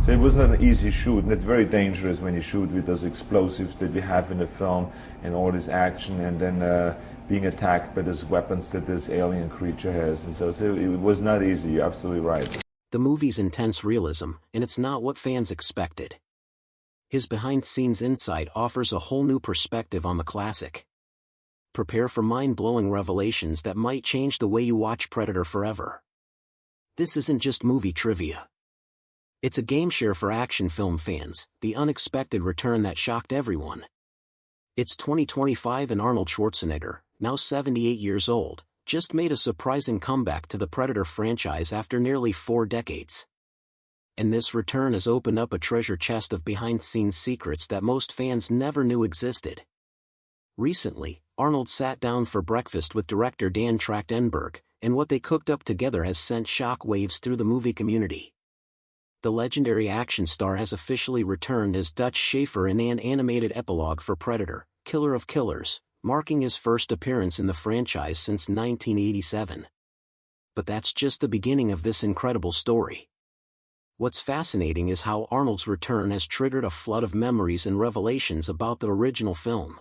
So it was not an easy shoot, and it's very dangerous when you shoot with those explosives that we have in the film and all this action, and then being attacked by those weapons that this alien creature has. And so it was not easy, you're absolutely right. The movie's intense realism, and it's not what fans expected. His behind-the-scenes insight offers a whole new perspective on the classic. Prepare for mind-blowing revelations that might change the way you watch Predator forever. This isn't just movie trivia. It's a game-share for action film fans, the unexpected return that shocked everyone. It's 2025 and Arnold Schwarzenegger, now 78 years old, just made a surprising comeback to the Predator franchise after nearly 4 decades. And this return has opened up a treasure chest of behind-the-scenes secrets that most fans never knew existed. Recently, Arnold sat down for breakfast with director Dan Trachtenberg, and what they cooked up together has sent shockwaves through the movie community. The legendary action star has officially returned as Dutch Schaefer in an animated epilogue for Predator, Killer of Killers, marking his first appearance in the franchise since 1987. But that's just the beginning of this incredible story. What's fascinating is how Arnold's return has triggered a flood of memories and revelations about the original film.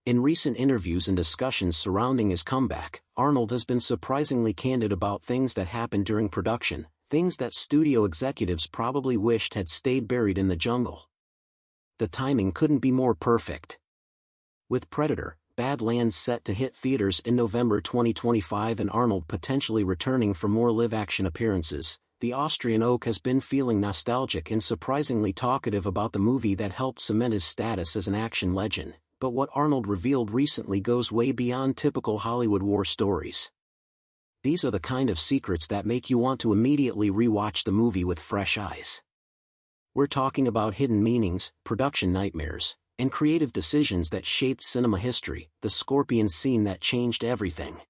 In recent interviews and discussions surrounding his comeback, Arnold has been surprisingly candid about things that happened during production, things that studio executives probably wished had stayed buried in the jungle. The timing couldn't be more perfect. With Predator, Badlands set to hit theaters in November 2025 and Arnold potentially returning for more live-action appearances, the Austrian oak has been feeling nostalgic and surprisingly talkative about the movie that helped cement his status as an action legend. But what Arnold revealed recently goes way beyond typical Hollywood war stories. These are the kind of secrets that make you want to immediately re-watch the movie with fresh eyes. We're talking about hidden meanings, production nightmares, and creative decisions that shaped cinema history, the scorpion scene that changed everything.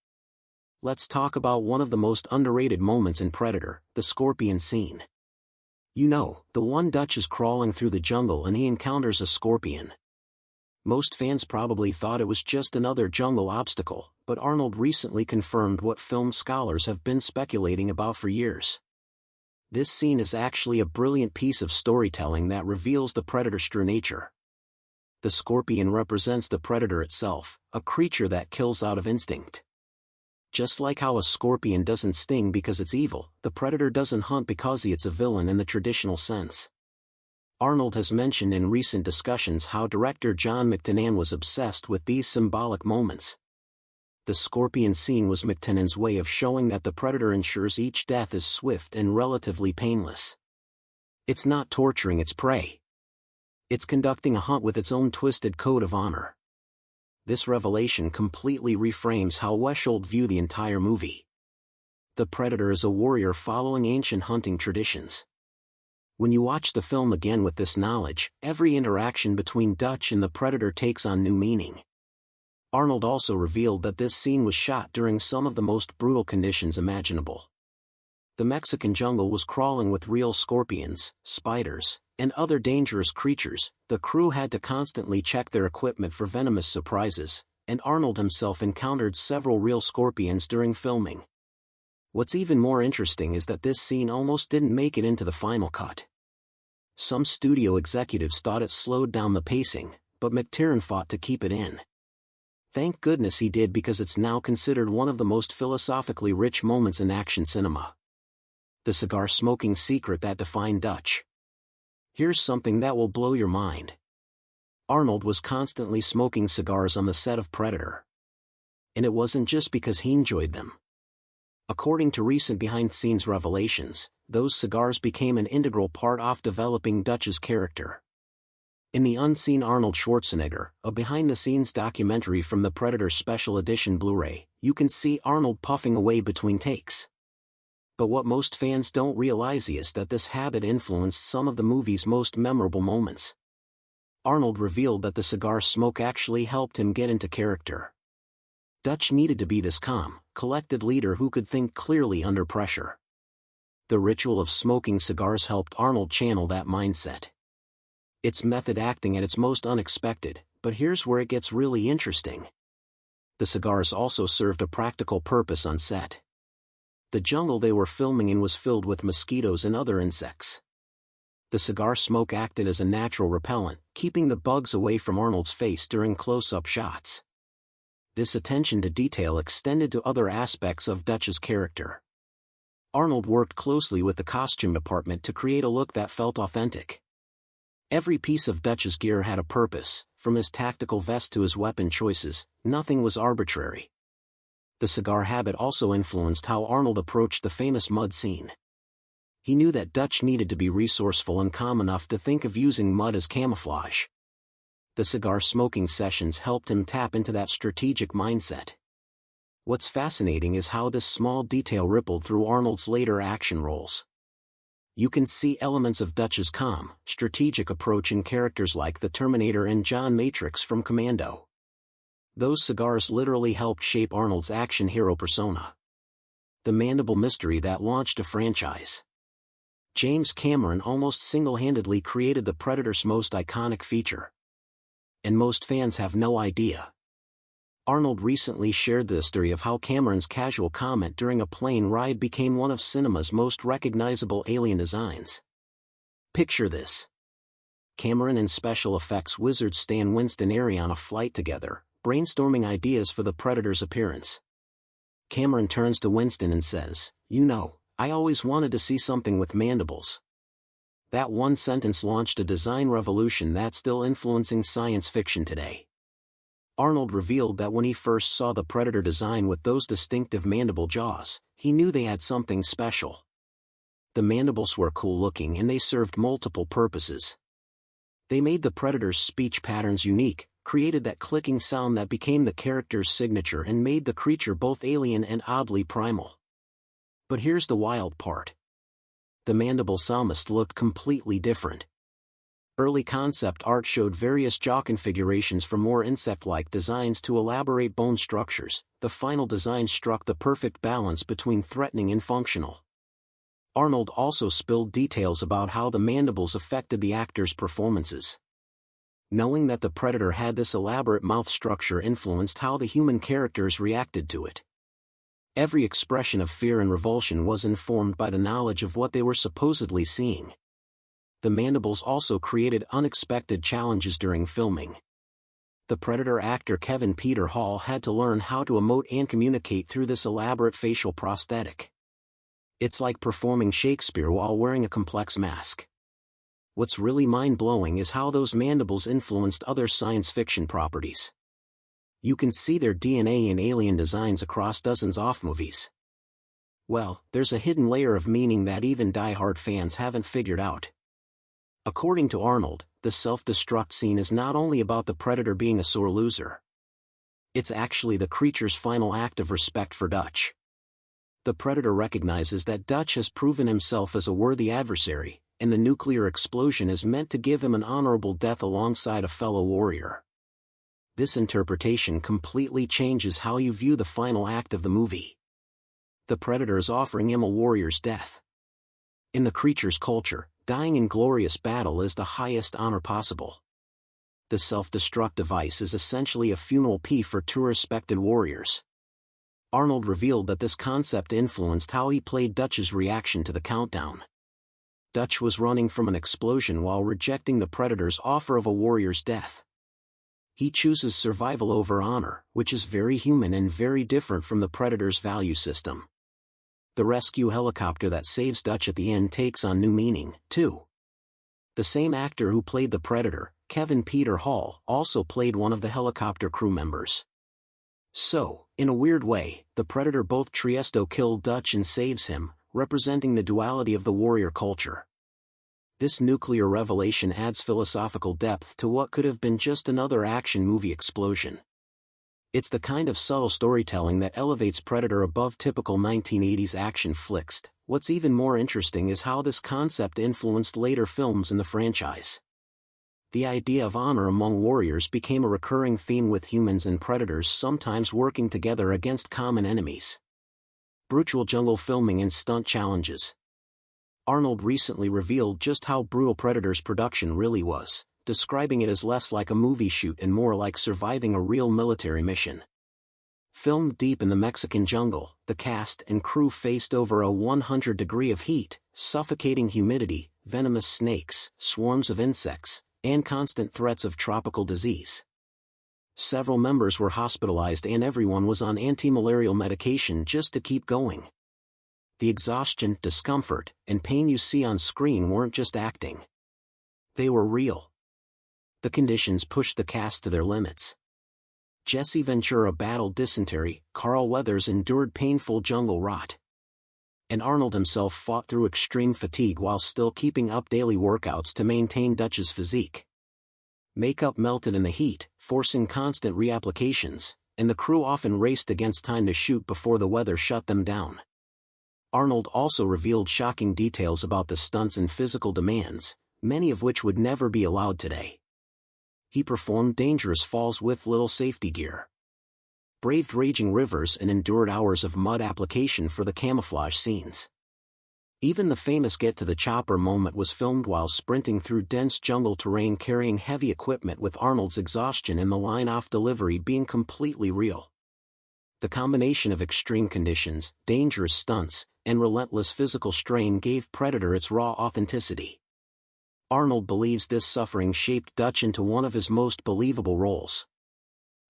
Let's talk about one of the most underrated moments in Predator, the scorpion scene. You know, the one Dutch is crawling through the jungle and he encounters a scorpion. Most fans probably thought it was just another jungle obstacle, but Arnold recently confirmed what film scholars have been speculating about for years. This scene is actually a brilliant piece of storytelling that reveals the Predator's true nature. The scorpion represents the Predator itself, a creature that kills out of instinct. Just like how a scorpion doesn't sting because it's evil, the Predator doesn't hunt because it's a villain in the traditional sense. Arnold has mentioned in recent discussions how director John McTiernan was obsessed with these symbolic moments. The scorpion scene was McTiernan's way of showing that the Predator ensures each death is swift and relatively painless. It's not torturing its prey. It's conducting a hunt with its own twisted code of honor. This revelation completely reframes how Weshold viewed the entire movie. The Predator is a warrior following ancient hunting traditions. When you watch the film again with this knowledge, every interaction between Dutch and the Predator takes on new meaning. Arnold also revealed that this scene was shot during some of the most brutal conditions imaginable. The Mexican jungle was crawling with real scorpions, spiders, and other dangerous creatures. The crew had to constantly check their equipment for venomous surprises, and Arnold himself encountered several real scorpions during filming. What's even more interesting is that this scene almost didn't make it into the final cut. Some studio executives thought it slowed down the pacing, but McTiernan fought to keep it in. Thank goodness he did, because it's now considered one of the most philosophically rich moments in action cinema. The cigar smoking secret that defined Dutch. Here's something that will blow your mind. Arnold was constantly smoking cigars on the set of Predator. And it wasn't just because he enjoyed them. According to recent behind-the-scenes revelations, those cigars became an integral part of developing Dutch's character. In The Unseen Arnold Schwarzenegger, a behind-the-scenes documentary from the Predator Special Edition Blu-ray, you can see Arnold puffing away between takes. But what most fans don't realize is that this habit influenced some of the movie's most memorable moments. Arnold revealed that the cigar smoke actually helped him get into character. Dutch needed to be this calm, collected leader who could think clearly under pressure. The ritual of smoking cigars helped Arnold channel that mindset. It's method acting at its most unexpected, but here's where it gets really interesting. The cigars also served a practical purpose on set. The jungle they were filming in was filled with mosquitoes and other insects. The cigar smoke acted as a natural repellent, keeping the bugs away from Arnold's face during close-up shots. This attention to detail extended to other aspects of Dutch's character. Arnold worked closely with the costume department to create a look that felt authentic. Every piece of Dutch's gear had a purpose, from his tactical vest to his weapon choices. Nothing was arbitrary. The cigar habit also influenced how Arnold approached the famous mud scene. He knew that Dutch needed to be resourceful and calm enough to think of using mud as camouflage. The cigar smoking sessions helped him tap into that strategic mindset. What's fascinating is how this small detail rippled through Arnold's later action roles. You can see elements of Dutch's calm, strategic approach in characters like the Terminator and John Matrix from Commando. Those cigars literally helped shape Arnold's action hero persona. The mandible mystery that launched a franchise. James Cameron almost single-handedly created the Predator's most iconic feature. And most fans have no idea. Arnold recently shared the story of how Cameron's casual comment during a plane ride became one of cinema's most recognizable alien designs. Picture this. Cameron and special effects wizard Stan Winston airy on a flight together, brainstorming ideas for the Predator's appearance. Cameron turns to Winston and says, "You know, I always wanted to see something with mandibles." That one sentence launched a design revolution that's still influencing science fiction today. Arnold revealed that when he first saw the Predator design with those distinctive mandible jaws, he knew they had something special. The mandibles were cool-looking and they served multiple purposes. They made the Predator's speech patterns unique, created that clicking sound that became the character's signature and made the creature both alien and oddly primal. But here's the wild part. The mandible psalmist looked completely different. Early concept art showed various jaw configurations from more insect-like designs to elaborate bone structures. The final design struck the perfect balance between threatening and functional. Arnold also spilled details about how the mandibles affected the actors' performances. Knowing that the Predator had this elaborate mouth structure influenced how the human characters reacted to it. Every expression of fear and revulsion was informed by the knowledge of what they were supposedly seeing. The mandibles also created unexpected challenges during filming. The Predator actor Kevin Peter Hall had to learn how to emote and communicate through this elaborate facial prosthetic. It's like performing Shakespeare while wearing a complex mask. What's really mind-blowing is how those mandibles influenced other science fiction properties. You can see their DNA in alien designs across dozens of movies. Well, there's a hidden layer of meaning that even die-hard fans haven't figured out. According to Arnold, the self-destruct scene is not only about the Predator being a sore loser. It's actually the creature's final act of respect for Dutch. The Predator recognizes that Dutch has proven himself as a worthy adversary, and the nuclear explosion is meant to give him an honorable death alongside a fellow warrior. This interpretation completely changes how you view the final act of the movie. The Predator is offering him a warrior's death. In the creature's culture, dying in glorious battle is the highest honor possible. The self-destruct device is essentially a funeral pie for two respected warriors. Arnold revealed that this concept influenced how he played Dutch's reaction to the countdown. Dutch was running from an explosion while rejecting the Predator's offer of a warrior's death. He chooses survival over honor, which is very human and very different from the Predator's value system. The rescue helicopter that saves Dutch at the end takes on new meaning, too. The same actor who played the Predator, Kevin Peter Hall, also played one of the helicopter crew members. So, in a weird way, the Predator both Triesto killed Dutch and saves him, representing the duality of the warrior culture. This nuclear revelation adds philosophical depth to what could have been just another action movie explosion. It's the kind of subtle storytelling that elevates Predator above typical 1980s action flicks. What's even more interesting is how this concept influenced later films in the franchise. The idea of honor among warriors became a recurring theme with humans and predators sometimes working together against common enemies. Brutal jungle filming and stunt challenges. Arnold recently revealed just how brutal Predator's production really was, describing it as less like a movie shoot and more like surviving a real military mission. Filmed deep in the Mexican jungle, the cast and crew faced over a 100 degrees of heat, suffocating humidity, venomous snakes, swarms of insects, and constant threats of tropical disease. Several members were hospitalized and everyone was on anti-malarial medication just to keep going. The exhaustion, discomfort, and pain you see on screen weren't just acting. They were real. The conditions pushed the cast to their limits. Jesse Ventura battled dysentery, Carl Weathers endured painful jungle rot. And Arnold himself fought through extreme fatigue while still keeping up daily workouts to maintain Dutch's physique. Makeup melted in the heat, forcing constant reapplications, and the crew often raced against time to shoot before the weather shut them down. Arnold also revealed shocking details about the stunts and physical demands, many of which would never be allowed today. He performed dangerous falls with little safety gear, braved raging rivers and endured hours of mud application for the camouflage scenes. Even the famous get to the chopper moment was filmed while sprinting through dense jungle terrain carrying heavy equipment, with Arnold's exhaustion and the line-off delivery being completely real. The combination of extreme conditions, dangerous stunts, and relentless physical strain gave Predator its raw authenticity. Arnold believes this suffering shaped Dutch into one of his most believable roles.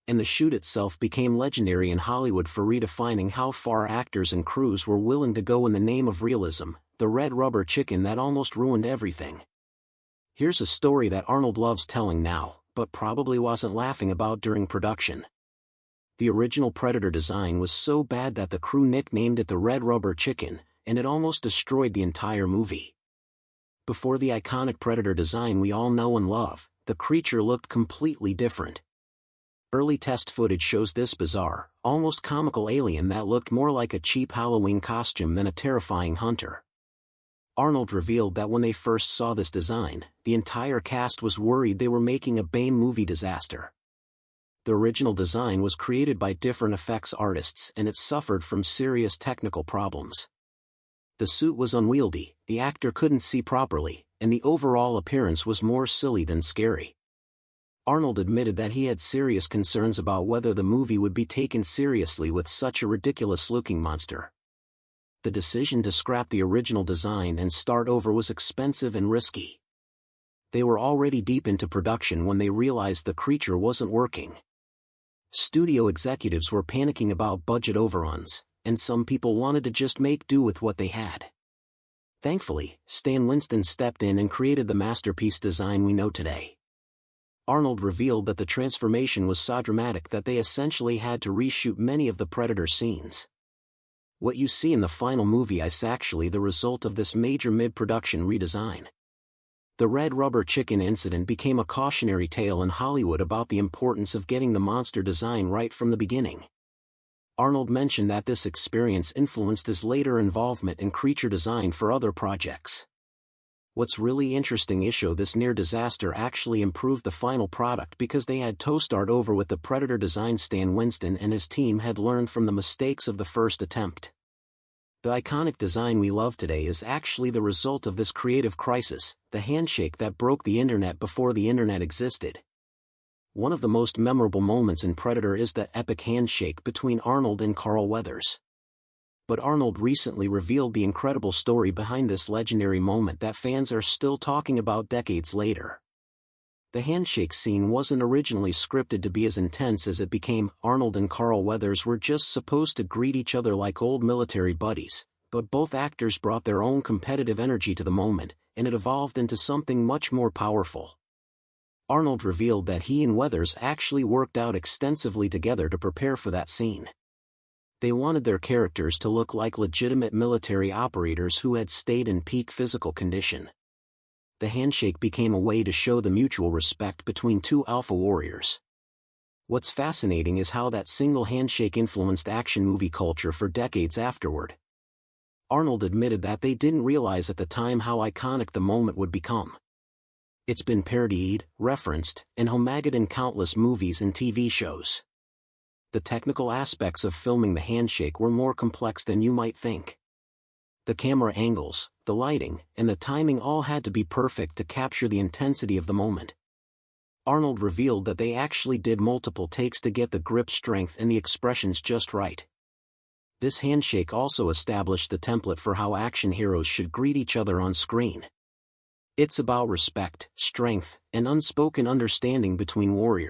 And the shoot itself became legendary in Hollywood for redefining how far actors and crews were willing to go in the name of realism, the red rubber chicken that almost ruined everything. Here's a story that Arnold loves telling now, but probably wasn't laughing about during production. The original Predator design was so bad that the crew nicknamed it the red rubber chicken, and it almost destroyed the entire movie. Before the iconic Predator design we all know and love, the creature looked completely different. Early test footage shows this bizarre, almost comical alien that looked more like a cheap Halloween costume than a terrifying hunter. Arnold revealed that when they first saw this design, the entire cast was worried they were making a B-movie disaster. The original design was created by different effects artists and it suffered from serious technical problems. The suit was unwieldy, the actor couldn't see properly, and the overall appearance was more silly than scary. Arnold admitted that he had serious concerns about whether the movie would be taken seriously with such a ridiculous-looking monster. The decision to scrap the original design and start over was expensive and risky. They were already deep into production when they realized the creature wasn't working. Studio executives were panicking about budget overruns, and some people wanted to just make do with what they had. Thankfully, Stan Winston stepped in and created the masterpiece design we know today. Arnold revealed that the transformation was so dramatic that they essentially had to reshoot many of the Predator scenes. What you see in the final movie is actually the result of this major mid-production redesign. The red rubber chicken incident became a cautionary tale in Hollywood about the importance of getting the monster design right from the beginning. Arnold mentioned that this experience influenced his later involvement in creature design for other projects. What's really interesting is how this near disaster actually improved the final product because they had to start over with the Predator design. Stan Winston and his team had learned from the mistakes of the first attempt. The iconic design we love today is actually the result of this creative crisis, the handshake that broke the internet before the internet existed. One of the most memorable moments in Predator is the epic handshake between Arnold and Carl Weathers. But Arnold recently revealed the incredible story behind this legendary moment that fans are still talking about decades later. The handshake scene wasn't originally scripted to be as intense as it became. Arnold and Carl Weathers were just supposed to greet each other like old military buddies, but both actors brought their own competitive energy to the moment, and it evolved into something much more powerful. Arnold revealed that he and Weathers actually worked out extensively together to prepare for that scene. They wanted their characters to look like legitimate military operators who had stayed in peak physical condition. The handshake became a way to show the mutual respect between two alpha warriors. What's fascinating is how that single handshake influenced action movie culture for decades afterward. Arnold admitted that they didn't realize at the time how iconic the moment would become. It's been parodied, referenced, and homagged in countless movies and TV shows. The technical aspects of filming the handshake were more complex than you might think. The camera angles, the lighting, and the timing all had to be perfect to capture the intensity of the moment. Arnold revealed that they actually did multiple takes to get the grip strength and the expressions just right. This handshake also established the template for how action heroes should greet each other on screen. It's about respect, strength, and unspoken understanding between warriors.